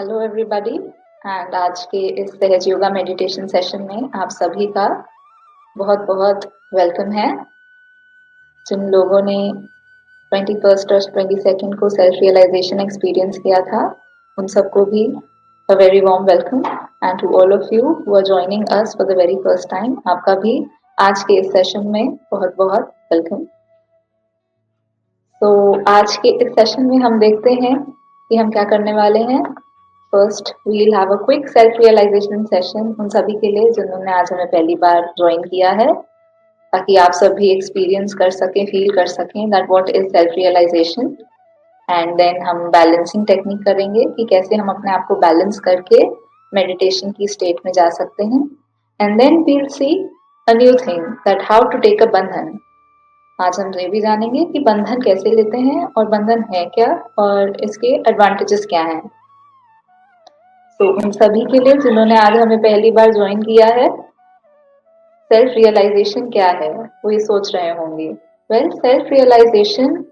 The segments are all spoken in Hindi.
हेलो एवरीबॉडी एंड आज के इस सहज योगा मेडिटेशन सेशन में आप सभी का बहुत बहुत वेलकम है। जिन लोगों ने 21st और 22nd को सेल्फ रियलाइजेशन एक्सपीरियंस किया था उन सबको भी a very warm welcome and to all of you who are joining us for the very first time, आपका भी आज के इस सेशन में बहुत बहुत वेलकम। तो आज के इस सेशन में हम देखते हैं कि हम क्या करने वाले हैं। First we'll have a quick self realization session उन सभी के लिए जिन्होंने आज हमें पहली बार ज्वाइन किया है, ताकि आप सब भी एक्सपीरियंस कर सकें, फील कर सकें that what is self realization. And then हम बैलेंसिंग टेक्निक करेंगे कि कैसे हम अपने आप को बैलेंस करके मेडिटेशन की स्टेट में जा सकते हैं। And then we'll see a new thing that how to take a bandhan. आज हम ये भी जानेंगे कि बंधन कैसे लेते हैं और बंधन है क्या और इसके एडवांटेजेस क्या हैं। तो उन सभी के लिए जिन्होंने आज हमें पहली बार ज्वाइन किया है, सेल्फ रियलाइजेशन क्या है वो ये सोच रहे होंगे। वेल, सेल्फ रियलाइजेशन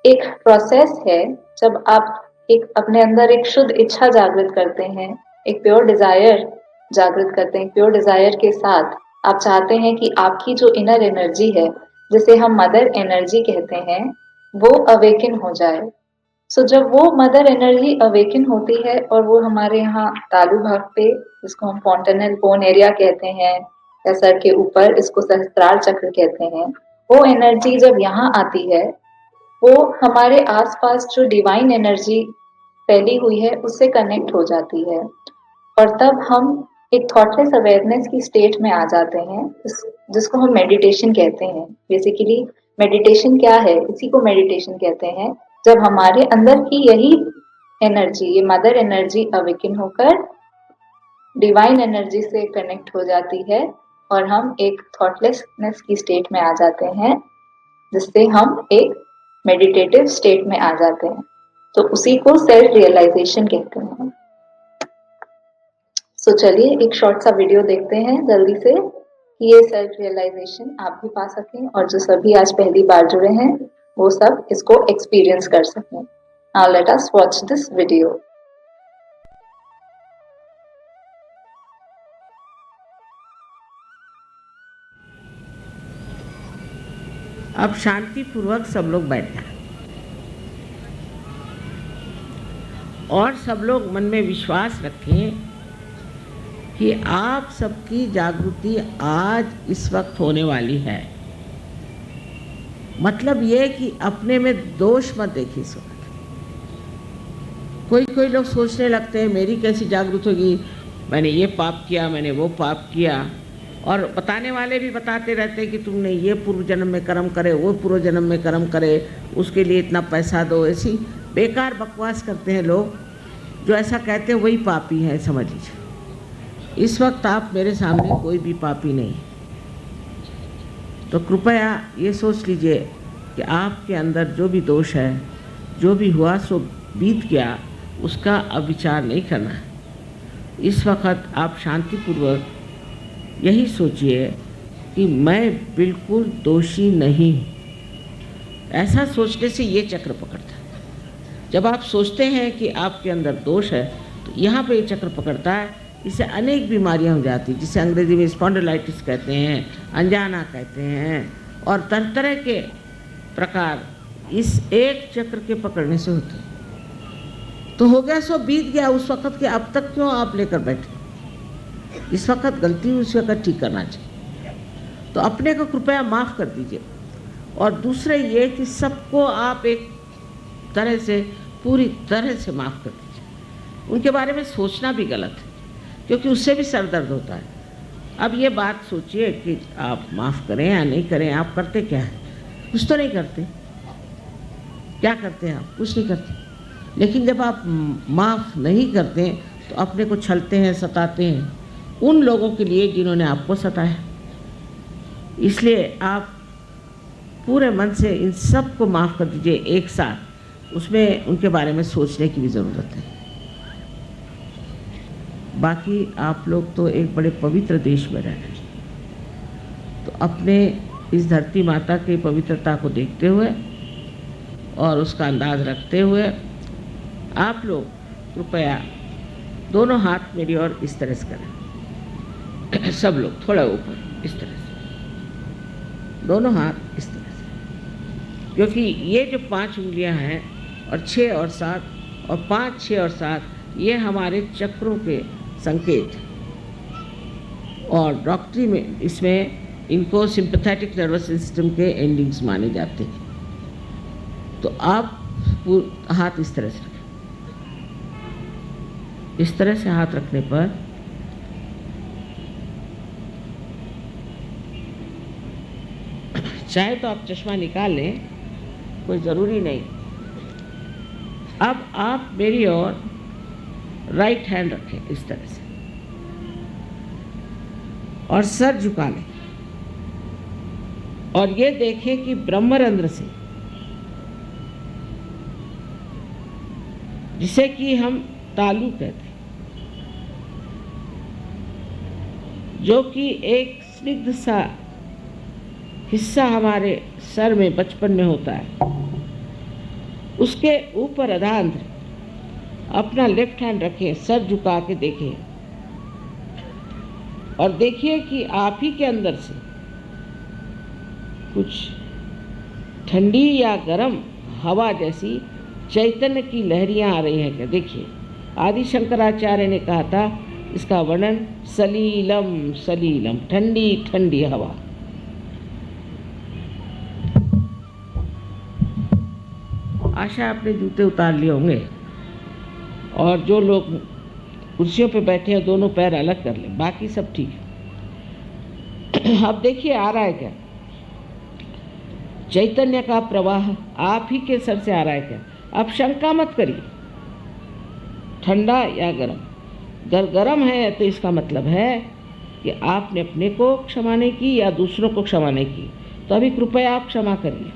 एक प्रोसेस है जब आप एक अपने अंदर एक शुद्ध इच्छा जागृत करते हैं, एक प्योर डिजायर जागृत करते हैं। प्योर डिजायर के साथ आप चाहते हैं कि आपकी जो इनर एनर्जी है, जिसे हम मदर एनर्जी कहते हैं, वो अवेकन हो जाए। जब वो मदर एनर्जी अवेकन होती है और वो हमारे यहाँ तालु भाग पे, जिसको हम फॉन्टेनल बोन एरिया कहते हैं, या सर के ऊपर इसको सहस्त्रार चक्र कहते हैं, वो एनर्जी जब यहाँ आती है, वो हमारे आसपास जो डिवाइन एनर्जी फैली हुई है उससे कनेक्ट हो जाती है। और तब हम एक थॉटलेस अवेयरनेस की स्टेट में आ जाते हैं, जिसको हम मेडिटेशन कहते हैं। बेसिकली मेडिटेशन क्या है, इसी को मेडिटेशन कहते हैं। जब हमारे अंदर की यही एनर्जी, ये मदर एनर्जी अवेकन होकर डिवाइन एनर्जी से कनेक्ट हो जाती है और हम एक थॉटलेसनेस की स्टेट में आ जाते हैं, जिससे हम एक मेडिटेटिव स्टेट में आ जाते हैं। तो उसी को सेल्फ रियलाइजेशन कहते हैं। चलिए एक शॉर्ट सा वीडियो देखते हैं जल्दी से कि ये सेल्फ रियलाइजेशन आप भी पा सकें और जो सभी आज पहली बार जुड़े हैं वो सब इसको एक्सपीरियंस कर सकें। Now let us watch this video. अब शांतिपूर्वक सब लोग बैठना और सब लोग मन में विश्वास रखें कि आप सबकी जागृति आज इस वक्त होने वाली है। मतलब ये कि अपने में दोष मत देखिए इस वक्त। कोई लोग सोचने लगते हैं मेरी कैसी जागृत होगी, मैंने ये पाप किया, मैंने वो पाप किया, और बताने वाले भी बताते रहते हैं कि तुमने ये पूर्व जन्म में कर्म करे, वो पूर्व जन्म में कर्म करे, उसके लिए इतना पैसा दो। ऐसी बेकार बकवास करते हैं लोग। जो ऐसा कहते हैं वही पापी हैं, समझ लीजिए। इस वक्त आप मेरे सामने कोई भी पापी नहीं। तो कृपया ये सोच लीजिए कि आपके अंदर जो भी दोष है, जो भी हुआ सो बीत गया, उसका अब विचार नहीं करना है। इस वक्त आप शांतिपूर्वक यही सोचिए कि मैं बिल्कुल दोषी नहीं। ऐसा सोचने से ये चक्र पकड़ता है। जब आप सोचते हैं कि आपके अंदर दोष है तो यहाँ पे ये चक्र पकड़ता है। इससे अनेक बीमारियाँ हो जाती हैं, जिसे अंग्रेजी में स्पॉन्डिलाइटिस कहते हैं, अनजाना कहते हैं, और तरह तरह के प्रकार इस एक चक्र के पकड़ने से होते हैं। तो हो गया सो बीत गया उस वक़्त के, अब तक क्यों आप लेकर बैठे। इस वक्त गलती उस वक्त ठीक करना चाहिए। तो अपने को कृपया माफ़ कर दीजिए। और दूसरे ये कि सबको आप एक तरह से, पूरी तरह से माफ़ कर दीजिए। उनके बारे में सोचना भी गलत है, क्योंकि उससे भी सर दर्द होता है। अब ये बात सोचिए कि आप माफ़ करें या नहीं करें। आप करते क्या हैं? कुछ तो नहीं करते। क्या करते हैं आप? कुछ नहीं करते। लेकिन जब आप माफ़ नहीं करते तो अपने को छलते हैं, सताते हैं उन लोगों के लिए जिन्होंने आपको सताया। इसलिए आप पूरे मन से इन सब को माफ़ कर दीजिए एक साथ। उसमें उनके बारे में सोचने की भी ज़रूरत है। बाकी आप लोग तो एक बड़े पवित्र देश में रह रहे हैं, तो अपने इस धरती माता की पवित्रता को देखते हुए और उसका अंदाज़ रखते हुए आप लोग कृपया दोनों हाथ मेरी ओर इस तरह से करें। सब लोग थोड़ा ऊपर इस तरह से, दोनों हाथ इस तरह से, क्योंकि ये जो 5 उंगलियां हैं और 6 और 7 और 5, 6 और 7 ये हमारे चक्रों के संकेत हैं। और डॉक्टरी में इसमें इनको सिंपैथेटिक नर्वस सिस्टम के एंडिंग्स माने जाते हैं। तो आप हाथ इस तरह से रखें। इस तरह से हाथ रखने पर चाहे तो आप चश्मा निकाल लें, कोई ज़रूरी नहीं। अब आप मेरी ओर राइट हैंड रखें इस तरह से और सर झुका लें और ये देखें कि ब्रह्मरंध्र से, जिसे कि हम तालु कहते हैं, जो कि एक स्निग्ध सा हिस्सा हमारे सर में बचपन में होता है, उसके ऊपर अधांध्र अपना लेफ्ट हैंड रखें, सर झुका के देखें और देखिए कि आप ही के अंदर से कुछ ठंडी या गर्म हवा जैसी चैतन्य की लहरियां आ रही हैं क्या? देखिए, आदि शंकराचार्य ने कहा था इसका वर्णन सलीलम सलीलम, ठंडी ठंडी हवा। आशा आपने जूते उतार लिए होंगे और जो लोग कुर्सियों पे बैठे हैं दोनों पैर अलग कर लें, बाकी सब ठीक है। अब देखिए आ रहा है क्या चैतन्य का प्रवाह, आप ही के सर से आ रहा है क्या? अब शंका मत करिए ठंडा या गर्म। अगर गर्म है तो इसका मतलब है कि आपने अपने को क्षमा नहीं की या दूसरों को क्षमा नहीं की, तो अभी कृपया आप क्षमा करिए।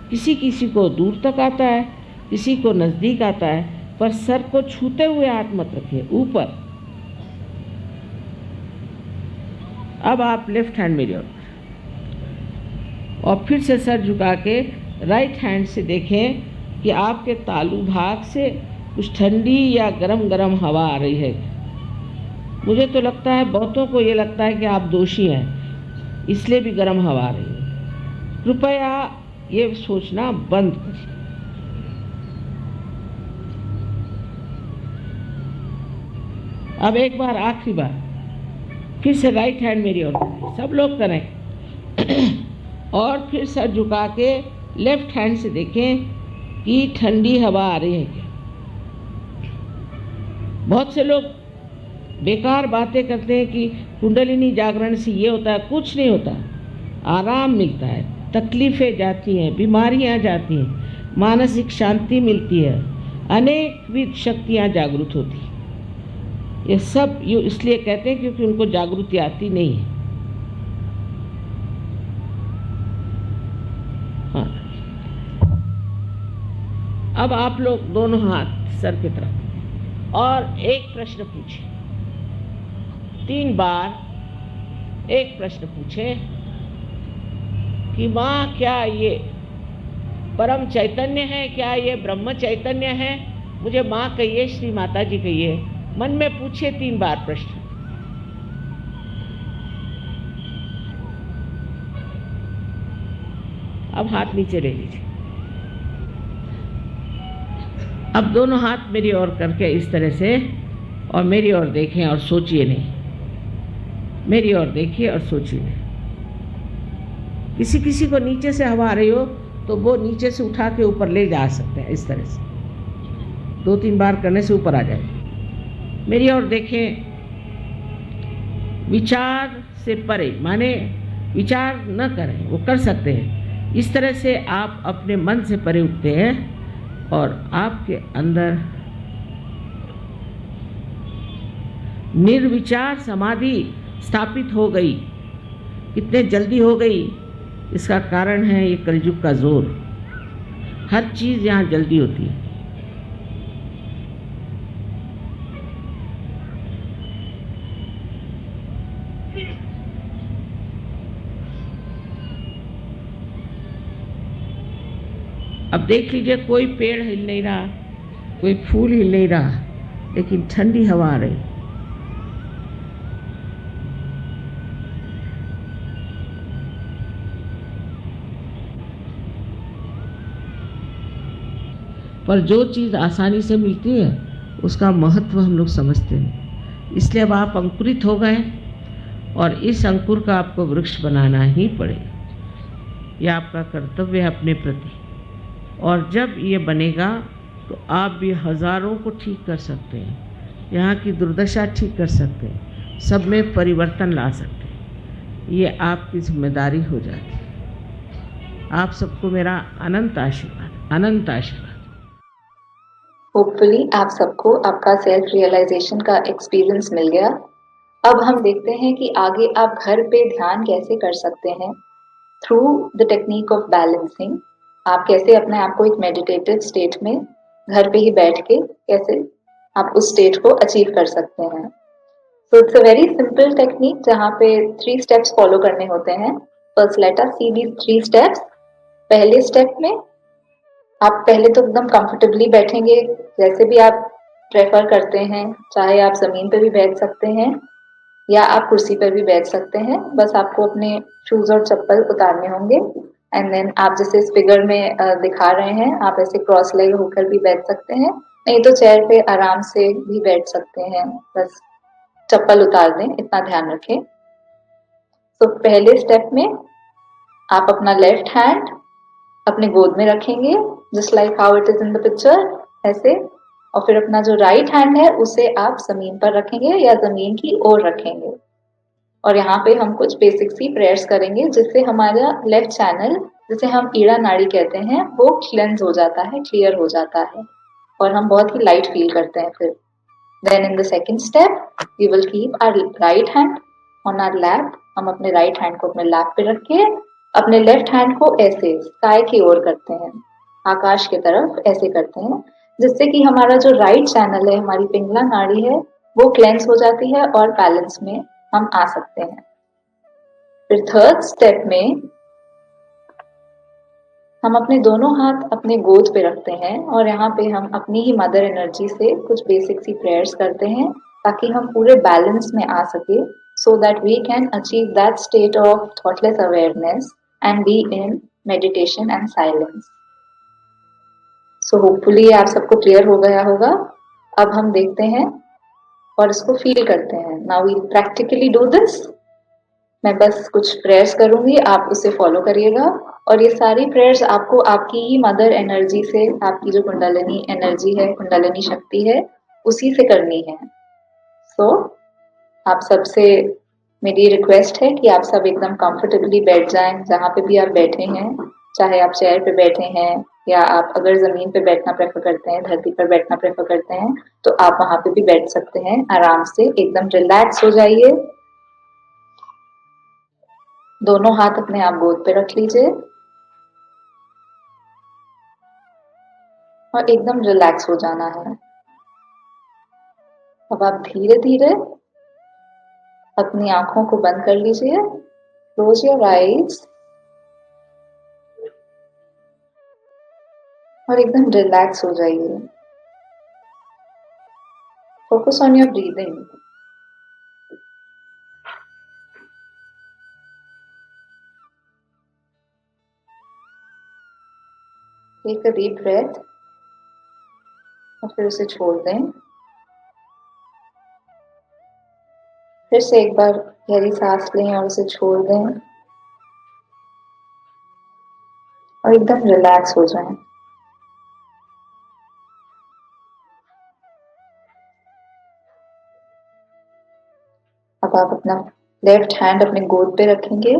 किसी किसी को दूर तक आता है, किसी को नज़दीक आता है, पर सर को छूते हुए हाथ मत रखिए, ऊपर। अब आप लेफ्ट हैंड मेरी ओर और फिर से सर झुका के राइट हैंड से देखें कि आपके तालु भाग से कुछ ठंडी या गरम गरम हवा आ रही है। मुझे तो लगता है, बहुतों को ये लगता है कि आप दोषी हैं, इसलिए भी गरम हवा आ रही है। कृपया ये सोचना बंद करिए। अब एक बार, आखिरी बार, फिर से राइट हैंड मेरी ओर करें, सब लोग करें और फिर सर झुका के लेफ्ट हैंड से देखें कि ठंडी हवा आ रही है क्या। बहुत से लोग बेकार बातें करते हैं कि कुंडलिनी जागरण से ये होता है, कुछ नहीं होता। आराम मिलता है, तकलीफ़ें जाती हैं, बीमारियां जाती हैं, मानसिक शांति मिलती है, अनेकविध शक्तियां जागृत होती हैं। ये सब इसलिए कहते हैं क्योंकि उनको जागृति आती नहीं है। हाँ, अब आप लोग दोनों हाथ सर की तरफ और एक प्रश्न पूछें, 3 बार एक प्रश्न पूछें कि माँ, क्या ये परम चैतन्य है? क्या ये ब्रह्म चैतन्य है? मुझे माँ कहिए, श्री माता जी कहिए। मन में पूछे 3 बार प्रश्न। अब हाथ नीचे ले लीजिए। अब दोनों हाथ मेरी ओर करके इस तरह से, और मेरी ओर देखें और सोचिए नहीं। मेरी ओर देखिए और सोचिए नहीं। किसी किसी को नीचे से हवा आ रही हो तो वो नीचे से उठा के ऊपर ले जा सकते हैं, इस तरह से 2-3 बार करने से ऊपर आ जाएगा। मेरी ओर देखें, विचार से परे, माने विचार न करें, वो कर सकते हैं। इस तरह से आप अपने मन से परे उठते हैं और आपके अंदर निर्विचार समाधि स्थापित हो गई। कितने जल्दी हो गई, इसका कारण है ये कलयुग का जोर। हर चीज़ यहाँ जल्दी होती है। अब देख लीजिए, कोई पेड़ हिल नहीं रहा, कोई फूल हिल नहीं रहा, लेकिन ठंडी हवा आ रही। पर जो चीज़ आसानी से मिलती है उसका महत्व हम लोग समझते नहीं। इसलिए अब आप अंकुरित हो गए और इस अंकुर का आपको वृक्ष बनाना ही पड़ेगा। यह आपका कर्तव्य है अपने प्रति। और जब ये बनेगा तो आप भी हज़ारों को ठीक कर सकते हैं, यहाँ की दुर्दशा ठीक कर सकते हैं, सब में परिवर्तन ला सकते हैं। ये आपकी जिम्मेदारी हो जाती है। आप सबको मेरा अनंत आशीर्वाद, अनंत आशीर्वाद। होपफुली आप सबको आपका सेल्फ रियलाइजेशन का एक्सपीरियंस मिल गया। अब हम देखते हैं कि आगे आप घर पे ध्यान कैसे कर सकते हैं through the technique of balancing. आप कैसे अपने आप को एक मेडिटेटिव स्टेट में घर पे ही बैठ के कैसे आप उस स्टेट को अचीव कर सकते हैं। So it's a very simple technique जहाँ पे 3 स्टेप्स फॉलो करने होते हैं। फर्स्ट लेट अस सी दीस 3 स्टेप्स। पहले स्टेप में आप पहले तो एकदम कंफर्टेबली बैठेंगे, जैसे भी आप प्रेफर करते हैं, चाहे आप जमीन पे भी बैठ सकते हैं या आप कुर्सी पर भी बैठ सकते हैं। बस आपको अपने शूज और चप्पल उतारने होंगे एंड देन आप जैसे इस फिगर में दिखा रहे हैं, आप ऐसे क्रॉस लेग होकर भी बैठ सकते हैं, नहीं तो चेयर पे आराम से भी बैठ सकते हैं। बस चप्पल उतार दें, इतना ध्यान रखें। तो पहले स्टेप में आप अपना लेफ्ट हैंड अपने गोद में रखेंगे, just like how it is in the picture, ऐसे। और फिर अपना जो राइट हैंड है उसे आप जमीन पर रखेंगे या जमीन की ओर रखेंगे। और यहाँ पे हम कुछ बेसिक सी प्रेयर्स करेंगे जिससे हमारा लेफ्ट चैनल, जिसे हम ईड़ा नाड़ी कहते हैं, वो क्लेंस हो जाता है, क्लियर हो जाता है और हम बहुत ही लाइट फील करते हैं फिर। Then in the second step we will keep our right hand on our lap. हम अपने राइट हैंड को अपने लैप पे रख के अपने लेफ्ट हैंड को ऐसे स्काई की ओर करते हैं, आकाश की तरफ ऐसे करते हैं, जिससे कि हमारा जो राइट चैनल है, हमारी पिंगला नाड़ी है, वो क्लेंस हो जाती है और बैलेंस में हम आ सकते हैं। फिर थर्ड स्टेप में हम अपने दोनों हाथ अपने गोद पे रखते हैं और यहाँ पे हम अपनी ही मदर एनर्जी से कुछ बेसिक सी प्रेयर्स करते हैं ताकि हम पूरे बैलेंस में आ सके, so that we can achieve that state of thoughtless awareness and be in meditation and silence. So hopefully आप सबको क्लियर हो गया होगा। अब हम देखते हैं और इसको फील करते हैं। Now we practically do this. मैं बस कुछ प्रेयर्स करूंगी, आप उसे फॉलो करिएगा और ये सारी प्रेयर्स आपको आपकी ही मदर एनर्जी से, आपकी जो कुंडलिनी एनर्जी है, कुंडलिनी शक्ति है, उसी से करनी है। सो आप सबसे मेरी रिक्वेस्ट है कि आप सब एकदम कंफर्टेबली बैठ जाएं, जहाँ पे भी आप बैठे हैं, चाहे आप चेयर पे बैठे हैं या आप अगर जमीन पे बैठना प्रेफर करते हैं, धरती पर बैठना प्रेफर करते हैं, तो आप वहां पे भी बैठ सकते हैं आराम से। एकदम रिलैक्स हो जाइए, दोनों हाथ अपने आप गोद पे रख लीजिए और एकदम रिलैक्स हो जाना है। अब आप धीरे धीरे अपनी आंखों को बंद कर लीजिए। क्लोज योर आईज और एकदम रिलैक्स हो जाइए। Focus on your breathing. Take a deep breath और फिर उसे छोड़ दें। फिर से एक बार गहरी सांस लें और उसे छोड़ दें और एकदम रिलैक्स हो जाएं। अब आप अपना लेफ्ट हैंड अपने गोद पे रखेंगे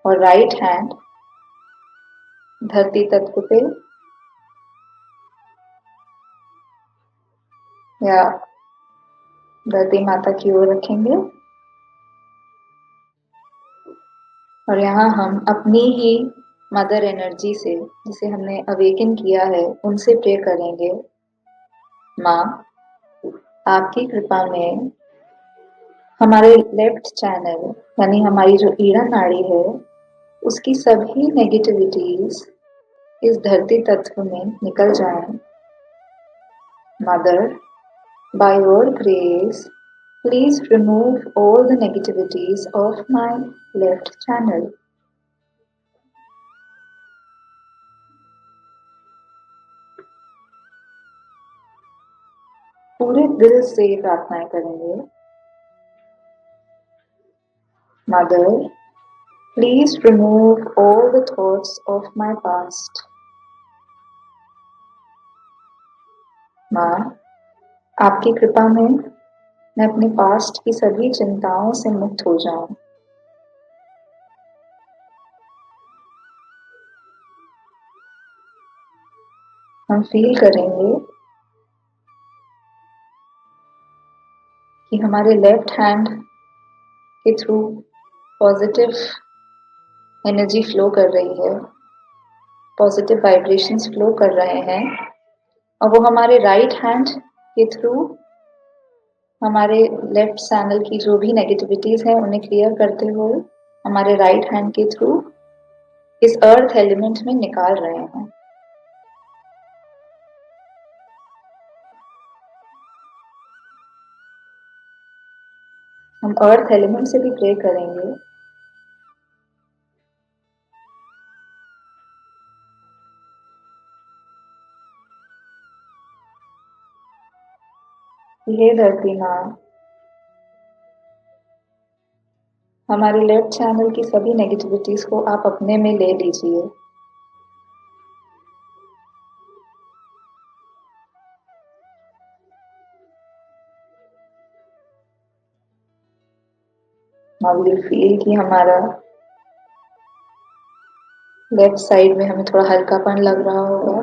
और राइट हैंड धरती तत्व पे या धरती माता की ओर रखेंगे और यहाँ हम अपनी ही मदर एनर्जी से, जिसे हमने अवेकन किया है, उनसे प्रे करेंगे। माँ, आपकी कृपा में हमारे लेफ्ट चैनल यानी हमारी जो ईड़ा नाड़ी है, उसकी सभी नेगेटिविटीज इस धरती तत्व में निकल जाएं Mother, by your grace, please remove all the negativities of my left channel. पूरे दिल से प्रार्थनाएं करेंगे। Mother, please remove all the thoughts of my past. माँ, आपकी कृपा में मैं अपने पास्ट की सभी चिंताओं से मुक्त हो जाऊं। हम फील करेंगे कि हमारे लेफ्ट हैंड के थ्रू पॉजिटिव एनर्जी फ्लो कर रही है, पॉजिटिव वाइब्रेशंस फ्लो कर रहे हैं और वो हमारे राइट हैंड के थ्रू हमारे लेफ्ट चैनल की जो भी नेगेटिविटीज हैं उन्हें क्लियर करते हुए हमारे राइट हैंड के थ्रू इस अर्थ एलिमेंट में निकाल रहे हैं। हम अर्थ एलिमेंट से भी प्रे करेंगे। हे धरती माँ, हमारे लेफ्ट चैनल की सभी नेगेटिविटीज को आप अपने में ले लीजिए। Now we'll feel कि हमारा लेफ्ट साइड में हमें थोड़ा हल्कापन लग रहा होगा।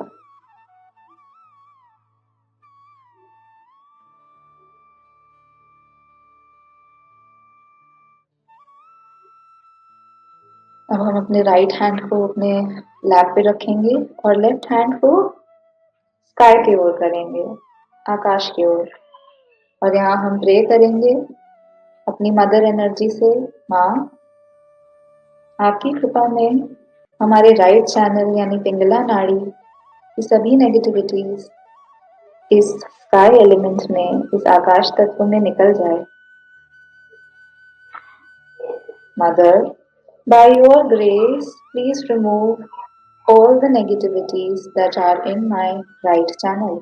अब हम अपने राइट हैंड को अपने लैप पे रखेंगे और लेफ्ट हैंड को स्काई की ओर करेंगे, आकाश की ओर। और यहाँ हम प्रे करेंगे अपनी मदर एनर्जी से। माँ, आपकी कृपा में हमारे राइट चैनल यानी पिंगला नाड़ी की सभी नेगेटिविटीज इस स्काई एलिमेंट में, इस आकाश तत्व में निकल जाए। Mother, by your grace, please remove all the negativities that are in my right channel.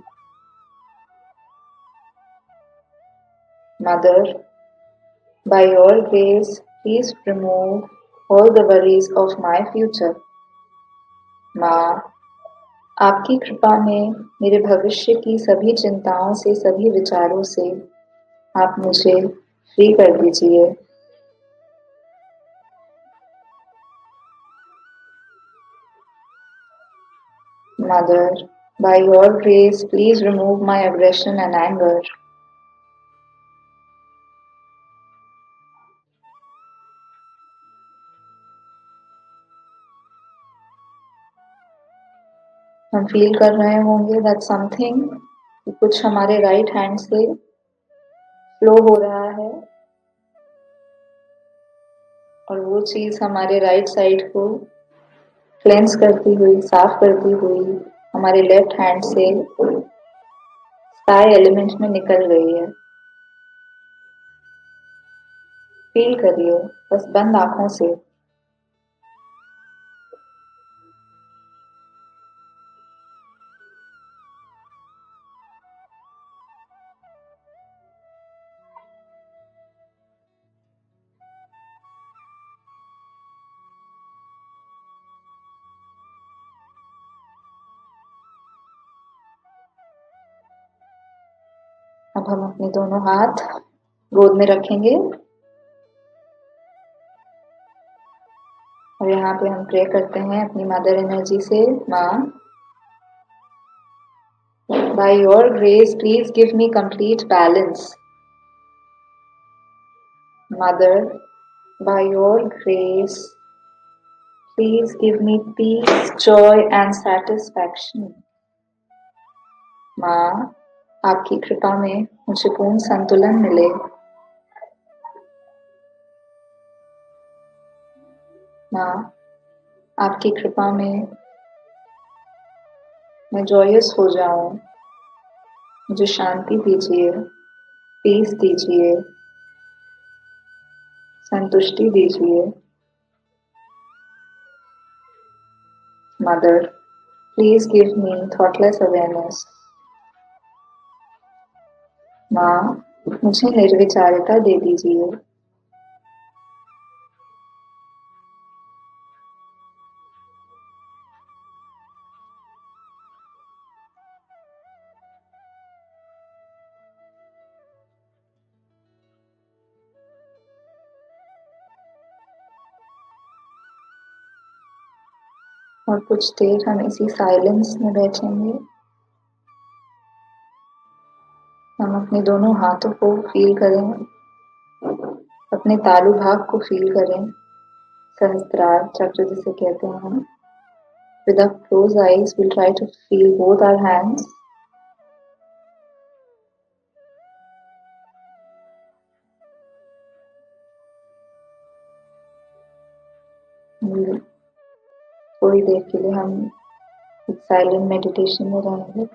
Mother, by your grace, please remove all the worries of my future. माँ, आपकी कृपा में मेरे भविष्य की सभी चिंताओं से, सभी विचारों से आप मुझे फ्री कर दीजिए। Mother, by your grace, please remove my aggression and anger. हम फील कर रहे होंगे that something, कुछ हमारे राइट हैंड से फ्लो हो रहा है और वो चीज हमारे राइट साइड को क्लेंस करती हुई, साफ करती हुई हमारे लेफ्ट हैंड से स्काई एलिमेंट में निकल रही है। फील करिए बस बंद आंखों से। अब हम अपने दोनों हाथ गोद में रखेंगे और यहाँ पे हम प्रे करते हैं अपनी मदर एनर्जी से। माँ, by your grace, please give me complete balance. Mother, by your grace, please give me peace, joy and satisfaction. माँ, आपकी कृपा में मुझे पूर्ण संतुलन मिले। माँ, आपकी कृपा में मैं जॉयस हो जाऊं। मुझे शांति दीजिए, पीस दीजिए, संतुष्टि दीजिए। Mother, please give me thoughtless awareness. माँ, मुझे निर्विचारिता दे दीजिए। और कुछ देर हम इसी साइलेंस में बैठेंगे। हम अपने दोनों हाथों को फील करें, अपने तालु भाग को फील करें, सहस्त्रार चक्र जिसे कहते हैं हम। With our closed eyes, we'll try to feel both our hands. थोड़ी देर के लिए हम एक साइलेंट मेडिटेशन में रहेंगे।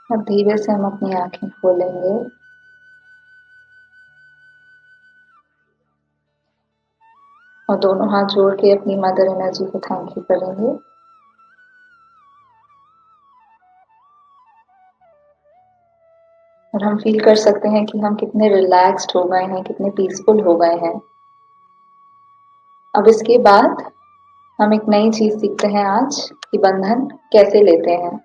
अब धीरे से हम अपनी आंखें खोलेंगे और दोनों हाथ जोड़ के अपनी मदर एनर्जी को थैंक यू करेंगे। और हम फील कर सकते हैं कि हम कितने रिलैक्स्ड हो गए हैं, कितने पीसफुल हो गए हैं। अब इसके बाद हम एक नई चीज सीखते हैं आज कि बंधन कैसे लेते हैं।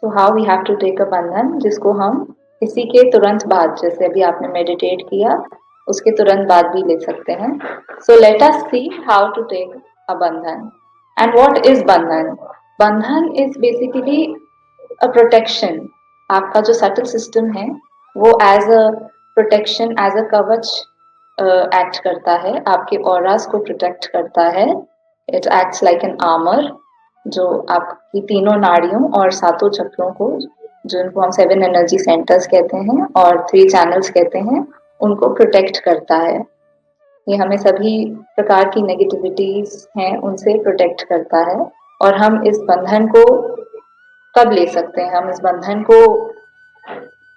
So how we have to take a bandhan, जिसको हम इसी के तुरंत बाद, जैसे अभी आपने मेडिटेट किया उसके तुरंत बाद भी ले सकते हैं। So let us see how to take a bandhan and what is बंधन। बंधन इज बेसिकली अ प्रोटेक्शन। आपका जो सटल सिस्टम है वो as a protection, as a kavach act करता है, आपके ऑरास को प्रोटेक्ट करता है। It acts like an armour जो आपकी तीनों नाड़ियों और सातों चक्रों को, जिनको हम 7 एनर्जी सेंटर्स कहते हैं और 3 चैनल्स कहते हैं, उनको प्रोटेक्ट करता है। ये हमें सभी प्रकार की नेगेटिविटीज हैं उनसे प्रोटेक्ट करता है। और हम इस बंधन को कब ले सकते हैं? हम इस बंधन को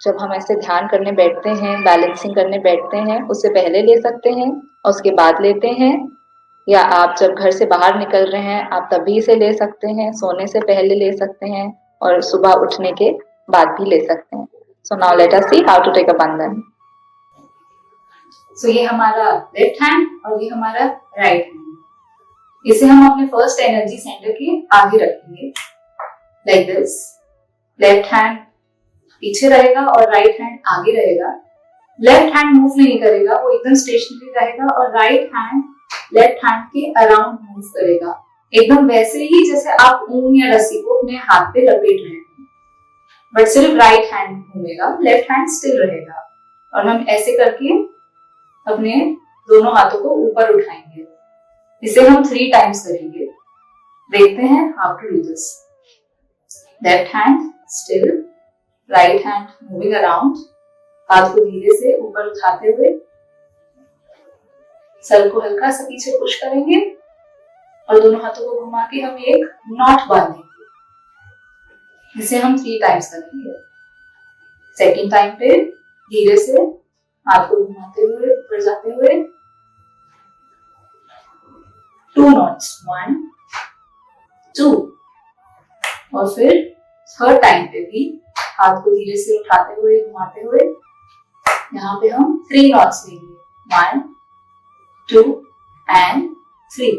जब हम ऐसे ध्यान करने बैठते हैं, बैलेंसिंग करने बैठते हैं, उससे पहले ले सकते हैं और उसके बाद लेते हैं, या आप जब घर से बाहर निकल रहे हैं आप तभी इसे ले सकते हैं, सोने से पहले ले सकते हैं और सुबह उठने के बाद भी ले सकते हैं। So now let us see how to take a bandhan. So ये हमारा लेफ्ट हैंड और ये हमारा राइट हैंड। इसे हम अपने फर्स्ट एनर्जी सेंटर के आगे रखेंगे लाइक दिस। लेफ्ट हैंड पीछे रहेगा और राइट हैंड आगे रहेगा। लेफ्ट हैंड मूव नहीं करेगा, वो एकदम स्टेशनरी रहेगा और राइट हैंड लेफ्ट हैंड के अराउंड मूव करेगा, एकदम वैसे ही जैसे आप ऊन या रस्सी को अपने हाथ पे लपेट रहे हैं, बट सिर्फ राइट हैंड घूमेगा, लेफ्ट हैंड स्टिल रहेगा। और हम ऐसे करके अपने दोनों हाथों को ऊपर उठाएंगे। इसे हम 3 टाइम्स करेंगे। देखते हैं how to do this. Left hand still, right hand moving around, हाथ को धीरे से ऊपर उठाते हुए सर को हल्का सा पीछे पुश करेंगे और दोनों हाथों को घुमा के हम एक नॉट बांधेंगे। इसे हम 3 टाइम्स करेंगे। सेकेंड टाइम पे धीरे से हाथ को घुमाते हुए ऊपर जाते हुए 2 नॉट्स, 1 2, और फिर थर्ड टाइम पे भी हाथ को धीरे से उठाते हुए घुमाते हुए यहाँ पे हम 3 नॉट्स लेंगे, 1 2 एंड 3।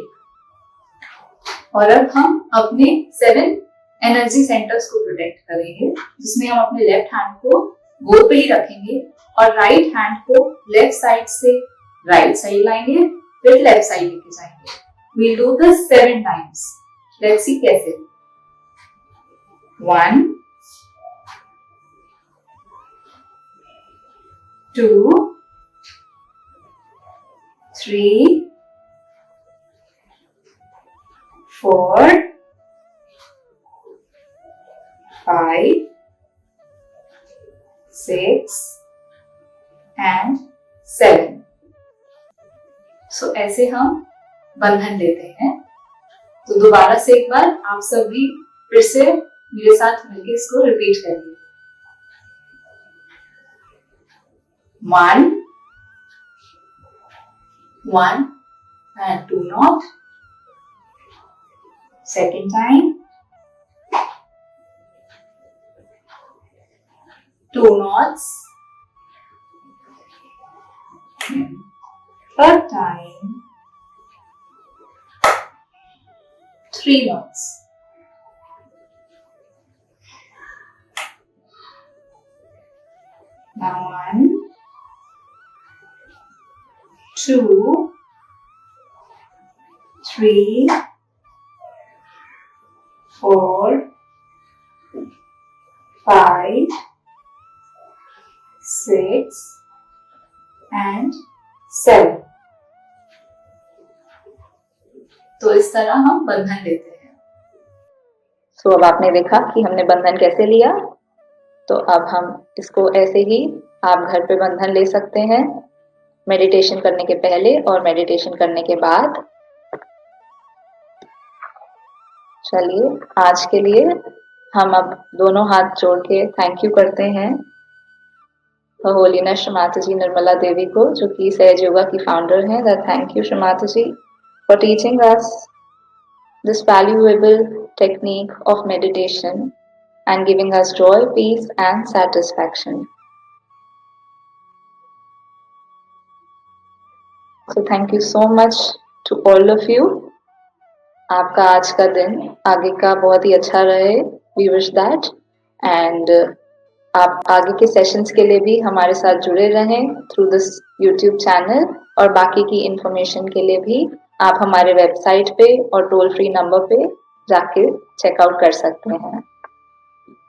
और अब हम अपने 7 एनर्जी सेंटर्स को प्रोटेक्ट करेंगे, जिसमें हम अपने लेफ्ट हैंड को गोद पे ही रखेंगे और राइट हैंड को लेफ्ट साइड से राइट साइड लाएंगे, फिर लेफ्ट साइड लेके जाएंगे। We'll do this 7 times. Let's see कैसे। 1 2 3 4 5 6 and 7। So ऐसे हम बंधन लेते हैं। तो दोबारा से एक बार आप सभी फिर से मेरे साथ मिलकर इसको रिपीट करिए। 1 1 and 2 knot. Second time 2 knots. Third time 3 knots. Now 1 2 3 4 5 6 and 7। तो इस तरह हम बंधन लेते हैं। सो अब आपने देखा कि हमने बंधन कैसे लिया। तो अब हम इसको ऐसे ही आप घर पे बंधन ले सकते हैं, मेडिटेशन करने के पहले और मेडिटेशन करने के बाद। चलिए आज के लिए हम अब दोनों हाथ जोड़ के थैंक यू करते हैं होलीनेस श्रीमाता जी निर्मला देवी को, जो कि सहज योगा की फाउंडर हैं। Thank you Shrimata ji for teaching us this valuable technique of meditation and giving us joy, peace and satisfaction. So thank you so much to all of you. आपका आज का दिन आगे का बहुत ही अच्छा रहे, we wish that, and आप आगे के सेशंस के लिए भी हमारे साथ जुड़े रहें थ्रू दिस YouTube चैनल, और बाकी की इंफॉर्मेशन के लिए भी आप हमारे वेबसाइट पे और टोल फ्री नंबर पे जाके चेकआउट कर सकते हैं।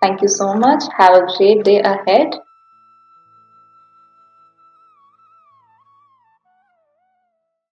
Thank you so much, have a great day ahead.